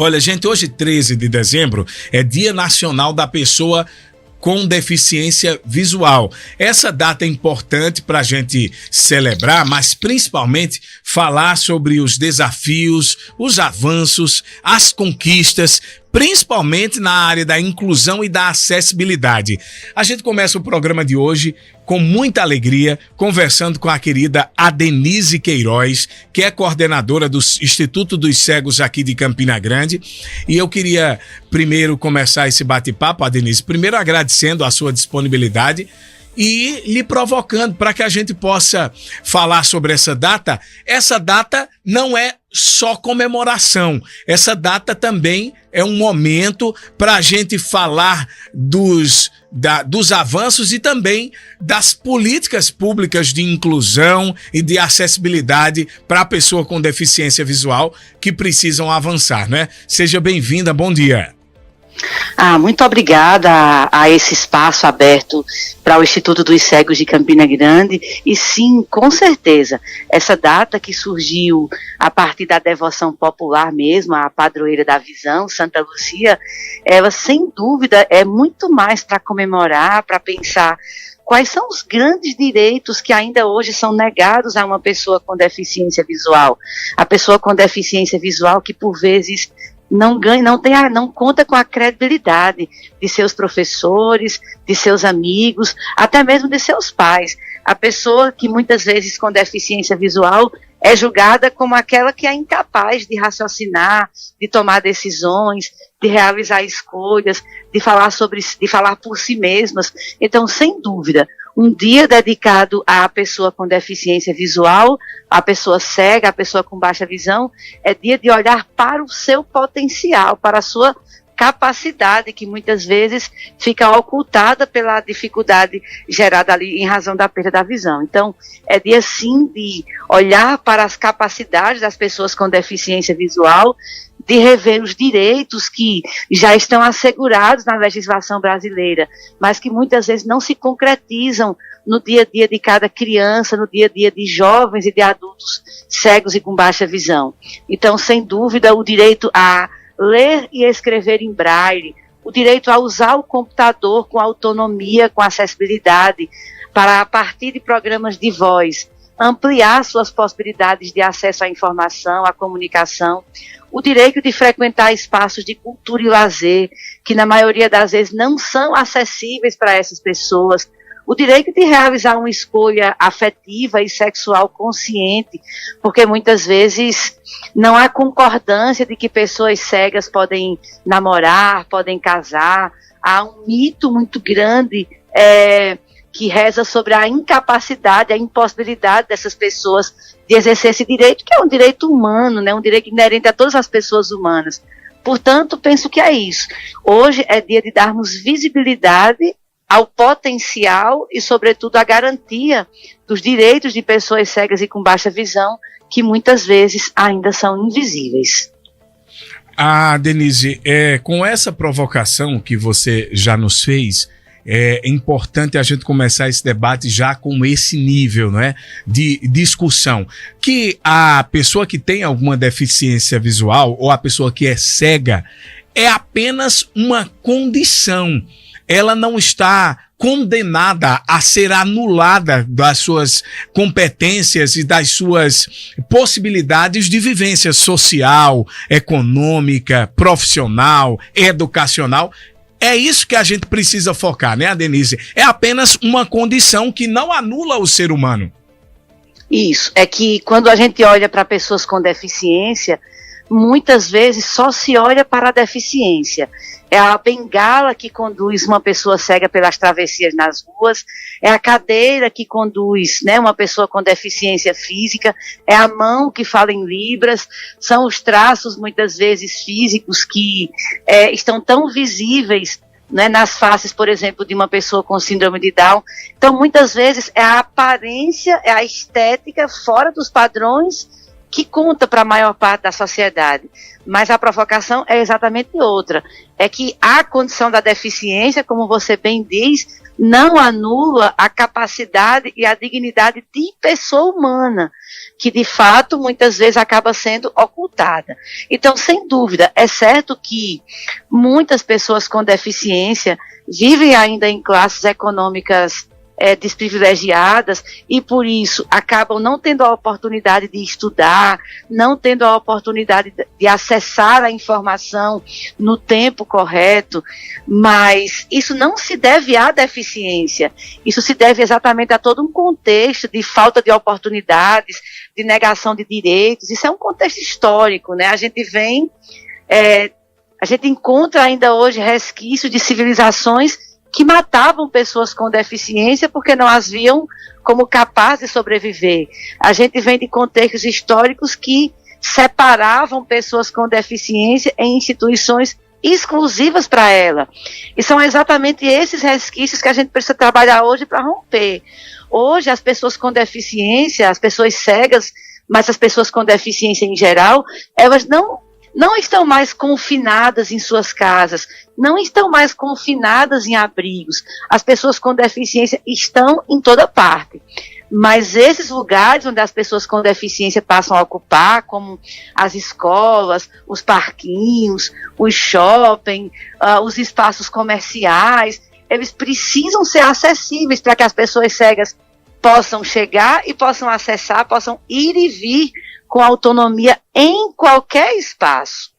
Olha, gente, hoje 13 de dezembro é Dia Nacional da Pessoa com Deficiência Visual. Essa data é importante para a gente celebrar, mas principalmente falar sobre os desafios, os avanços, as conquistas, principalmente na área da inclusão e da acessibilidade. A gente começa o programa de hoje com muita alegria, conversando com a querida Adenise Queiroz, que é coordenadora do Instituto dos Cegos aqui de Campina Grande. E eu queria primeiro começar esse bate-papo, Adenise, primeiro agradecendo a sua disponibilidade e lhe provocando para que a gente possa falar sobre essa data. Essa data não é só comemoração, essa data também é um momento para a gente falar dos avanços e também das políticas públicas de inclusão e de acessibilidade para a pessoa com deficiência visual que precisam avançar, né? Seja bem-vinda, bom dia. Muito obrigada a esse espaço aberto para o Instituto dos Cegos de Campina Grande. E sim, com certeza, essa data que surgiu a partir da devoção popular mesmo, a padroeira da visão, Santa Lúcia, ela sem dúvida é muito mais para comemorar, para pensar quais são os grandes direitos que ainda hoje são negados a uma pessoa com deficiência visual. A pessoa com deficiência visual que por vezes não conta com a credibilidade de seus professores, de seus amigos, até mesmo de seus pais. A pessoa que muitas vezes com deficiência visual é julgada como aquela que é incapaz de raciocinar, de tomar decisões, de realizar escolhas, de falar por si mesmas. Então, sem dúvida, um dia dedicado à pessoa com deficiência visual, à pessoa cega, à pessoa com baixa visão, é dia de olhar para o seu potencial, para a sua capacidade, que muitas vezes fica ocultada pela dificuldade gerada ali em razão da perda da visão. Então, é dia sim de olhar para as capacidades das pessoas com deficiência visual, de rever os direitos que já estão assegurados na legislação brasileira, mas que muitas vezes não se concretizam no dia a dia de cada criança, no dia a dia de jovens e de adultos cegos e com baixa visão. Então, sem dúvida, o direito a ler e escrever em braille, o direito a usar o computador com autonomia, com acessibilidade, para, a partir de programas de voz, ampliar suas possibilidades de acesso à informação, à comunicação, o direito de frequentar espaços de cultura e lazer, que na maioria das vezes não são acessíveis para essas pessoas, o direito de realizar uma escolha afetiva e sexual consciente, porque muitas vezes não há concordância de que pessoas cegas podem namorar, podem casar. Há um mito muito grande que reza sobre a incapacidade, a impossibilidade dessas pessoas de exercer esse direito, que é um direito humano, né? Um direito inerente a todas as pessoas humanas. Portanto, penso que é isso. Hoje é dia de darmos visibilidade ao potencial e, sobretudo, à garantia dos direitos de pessoas cegas e com baixa visão, que muitas vezes ainda são invisíveis. Denise, com essa provocação que você já nos fez, é importante a gente começar esse debate já com esse nível, não é, de discussão, que a pessoa que tem alguma deficiência visual ou a pessoa que é cega é apenas uma condição. Ela não está condenada a ser anulada das suas competências e das suas possibilidades de vivência social, econômica, profissional, educacional. É isso que a gente precisa focar, né, Denise? É apenas uma condição que não anula o ser humano. Isso, é que quando a gente olha para pessoas com deficiência, muitas vezes só se olha para a deficiência. É a bengala que conduz uma pessoa cega pelas travessias nas ruas, é a cadeira que conduz, né, uma pessoa com deficiência física, é a mão que fala em libras, são os traços muitas vezes físicos que estão tão visíveis, né, nas faces, por exemplo, de uma pessoa com síndrome de Down. Então, muitas vezes é a aparência, é a estética fora dos padrões que conta para a maior parte da sociedade. Mas a provocação é exatamente outra. É que a condição da deficiência, como você bem diz, não anula a capacidade e a dignidade de pessoa humana, que de fato muitas vezes acaba sendo ocultada. Então, sem dúvida, é certo que muitas pessoas com deficiência vivem ainda em classes econômicas desprivilegiadas e por isso acabam não tendo a oportunidade de estudar, não tendo a oportunidade de acessar a informação no tempo correto, mas isso não se deve à deficiência, isso se deve exatamente a todo um contexto de falta de oportunidades, de negação de direitos. Isso é um contexto histórico, né? A gente encontra ainda hoje resquícios de civilizações que matavam pessoas com deficiência porque não as viam como capazes de sobreviver. A gente vem de contextos históricos que separavam pessoas com deficiência em instituições exclusivas para ela. E são exatamente esses resquícios que a gente precisa trabalhar hoje para romper. Hoje, as pessoas com deficiência, as pessoas cegas, mas as pessoas com deficiência em geral, elas não estão mais confinadas em suas casas, não estão mais confinadas em abrigos. As pessoas com deficiência estão em toda parte. Mas esses lugares onde as pessoas com deficiência passam a ocupar, como as escolas, os parquinhos, os shopping, os espaços comerciais, eles precisam ser acessíveis para que as pessoas cegas possam chegar e possam acessar, possam ir e vir com autonomia em qualquer espaço.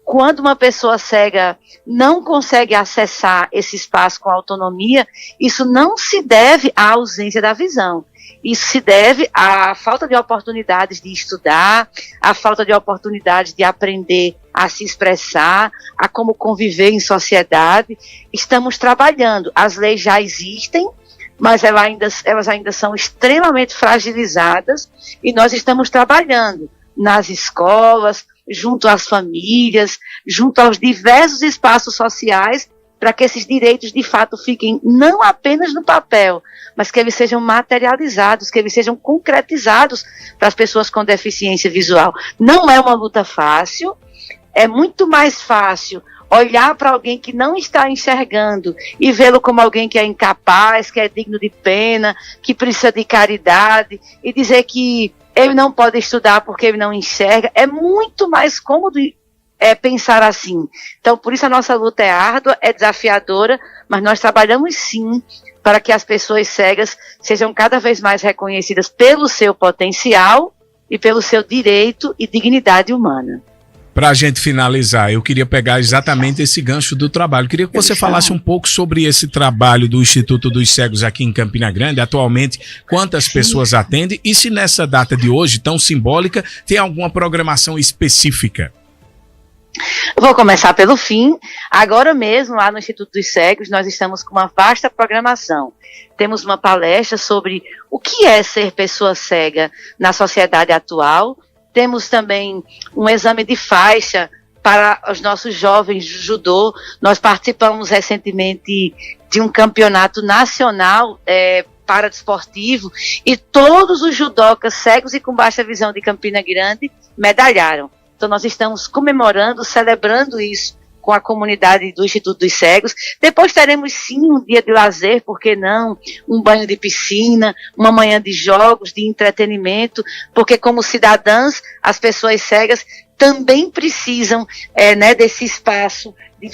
Quando uma pessoa cega não consegue acessar esse espaço com autonomia, isso não se deve à ausência da visão. Isso se deve à falta de oportunidades de estudar, à falta de oportunidades de aprender a se expressar, a como conviver em sociedade. Estamos trabalhando, as leis já existem, mas elas ainda são extremamente fragilizadas e nós estamos trabalhando nas escolas, junto às famílias, junto aos diversos espaços sociais, para que esses direitos de fato fiquem não apenas no papel, mas que eles sejam materializados, que eles sejam concretizados para as pessoas com deficiência visual. Não é uma luta fácil, é muito mais fácil olhar para alguém que não está enxergando e vê-lo como alguém que é incapaz, que é digno de pena, que precisa de caridade, e dizer que ele não pode estudar porque ele não enxerga. É muito mais cômodo pensar assim. Então, por isso a nossa luta é árdua, é desafiadora, mas nós trabalhamos sim para que as pessoas cegas sejam cada vez mais reconhecidas pelo seu potencial e pelo seu direito e dignidade humana. Para a gente finalizar, eu queria pegar exatamente esse gancho do trabalho. Queria que você falasse um pouco sobre esse trabalho do Instituto dos Cegos aqui em Campina Grande. Atualmente, quantas pessoas atendem e se nessa data de hoje, tão simbólica, tem alguma programação específica? Eu vou começar pelo fim. Agora mesmo, lá no Instituto dos Cegos, nós estamos com uma vasta programação. Temos uma palestra sobre o que é ser pessoa cega na sociedade atual. Temos também um exame de faixa para os nossos jovens de judô. Nós participamos recentemente de um campeonato nacional paradesportivo e todos os judocas cegos e com baixa visão de Campina Grande medalharam. Então nós estamos comemorando, celebrando isso com a comunidade do Instituto dos Cegos. Depois teremos sim um dia de lazer, por que não? Um banho de piscina, uma manhã de jogos, de entretenimento, porque como cidadãs, as pessoas cegas também precisam desse espaço, de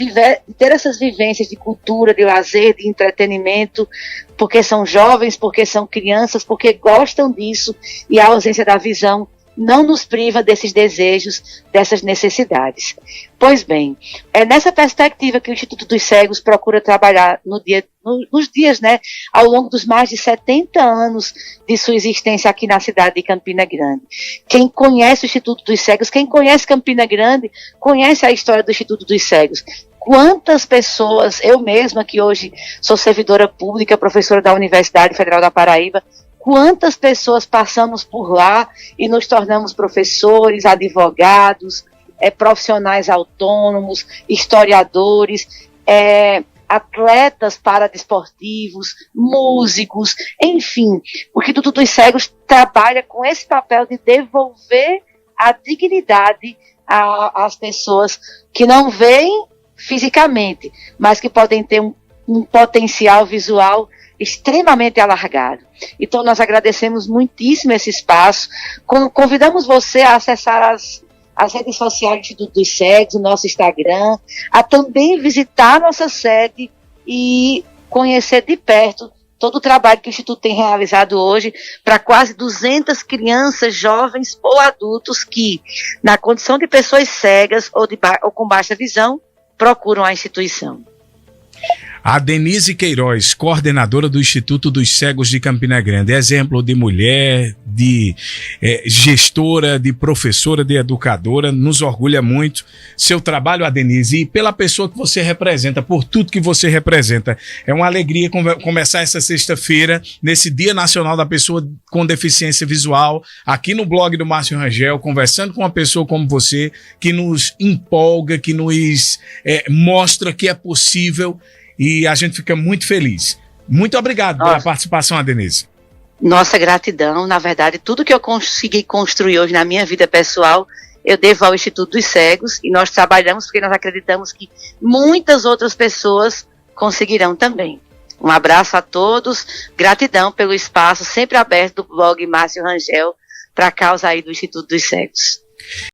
ter essas vivências de cultura, de lazer, de entretenimento, porque são jovens, porque são crianças, porque gostam disso, e a ausência da visão não nos priva desses desejos, dessas necessidades. Pois bem, é nessa perspectiva que o Instituto dos Cegos procura trabalhar nos dias, ao longo dos mais de 70 anos de sua existência aqui na cidade de Campina Grande. Quem conhece o Instituto dos Cegos, quem conhece Campina Grande, conhece a história do Instituto dos Cegos. Quantas pessoas, eu mesma que hoje sou servidora pública, professora da Universidade Federal da Paraíba, quantas pessoas passamos por lá e nos tornamos professores, advogados, profissionais autônomos, historiadores, atletas paradesportivos, músicos, enfim. O Instituto dos Cegos trabalha com esse papel de devolver a dignidade às pessoas que não veem fisicamente, mas que podem ter um potencial visual extremamente alargado. Então nós agradecemos muitíssimo esse espaço, convidamos você a acessar as redes sociais do Instituto dos Cegos, o nosso Instagram, a também visitar a nossa sede e conhecer de perto todo o trabalho que o Instituto tem realizado hoje para quase 200 crianças, jovens ou adultos que, na condição de pessoas cegas ou com baixa visão, procuram a instituição. A Denise Queiroz, coordenadora do Instituto dos Cegos de Campina Grande, exemplo de mulher, de gestora, de professora, de educadora, nos orgulha muito seu trabalho, a Denise, e pela pessoa que você representa, por tudo que você representa. É uma alegria começar essa sexta-feira, nesse Dia Nacional da Pessoa com Deficiência Visual, aqui no blog do Márcio Rangel, conversando com uma pessoa como você, que nos empolga, que nos mostra que é possível. E a gente fica muito feliz. Muito obrigado pela participação, Denise. Nossa gratidão. Na verdade, tudo que eu consegui construir hoje na minha vida pessoal, eu devo ao Instituto dos Cegos, e nós trabalhamos porque nós acreditamos que muitas outras pessoas conseguirão também. Um abraço a todos, gratidão pelo espaço sempre aberto do blog Márcio Rangel para a causa aí do Instituto dos Cegos.